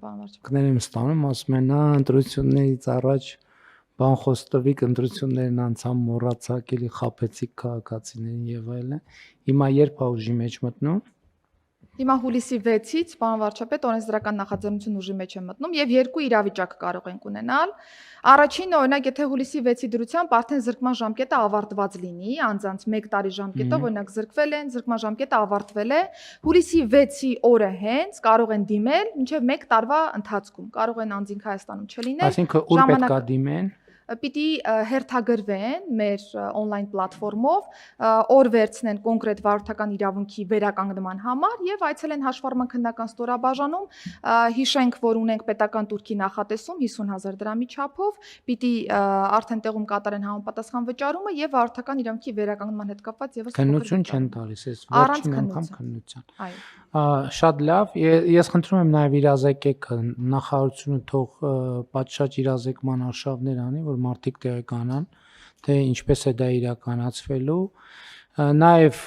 պարոն վարչապետ։ Կներ եմ ստանում, ասում են, ընտրություններից առաջ բան խոստովիկ, ընտրություններն անցան, մոռացաք, էլի խաբեցիք քաղաքացիներին եւ այլն։ Հիմա երբ է ուժի մեջ մտնում։ Հիմա հուլիսի 6-ից, պարոն վարչապետ, օրենսդրական նախաձեռնություն ուժի մեջ է մտնում եւ երկու իրավիճակ կարող ենք ունենալ։ Առաջինը, օրինակ, եթե հուլիսի 6-ի դրությամբ արդեն զրկման ժամկետը ավարտված լինի, անձանց 1 տարի ժամկետով, օրինակ, զրկվել են, զրկման ժամկետը ավարտվել է, հուլիսի 6-ի օրը հենց կարող են դիմել մինչեւ 1 տարվա ընթացքում։ Կարող են անձինք Հայաստանում չլինել։ Այսինքն ուր պետք է դիմեն։ Պիտի հերթագրվեն մեր on-line պլատֆորմով, օր վերցնեն կոնկրետ վարորդական իրավունքի վերականգնման համար եւ այցելեն հաշվառման քննական ստորաբաժանում, հիշենք, որ ունենք պետական турքի նախատեսում 50,000 դրամի չափով, պիտի արդեն տեղում կատարեն համապատասխան վճարումը եւ վարորդական իրավունքի վերականգնման հետ կապված եւս քննություն չեն տալիս, այս վերջին անգամ քննության։ Այո։ Շատ լավ, ես խնդրում եմ նաև իրազեկեք նախարարությունը թող պատշաճ իրազեկման արշավներ անի, որ մարդիկ տեղեկանան, թե ինչպես է դա իրականացվելու։ Նաև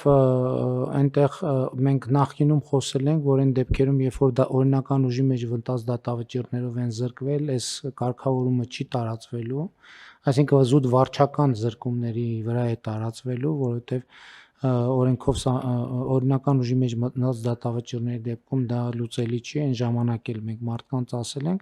այնտեղ մենք նախկինում խոսել ենք, որ այն դեպքերում, երբ որ դա օրինական ուժի մեջ վնտած դատավճիռներով են զրկվել, այս կարգավորումը չի տարածվելու, այսինքն զուտ վարչական զրկումների վրա է տարածվելու, որովհետև օրենքով օրինական ուժի մեջ մտնած դատավճիռների դեպքում դա լուծելի չի, այն ժամանակ էլ մենք մարդկանց ասել ենք,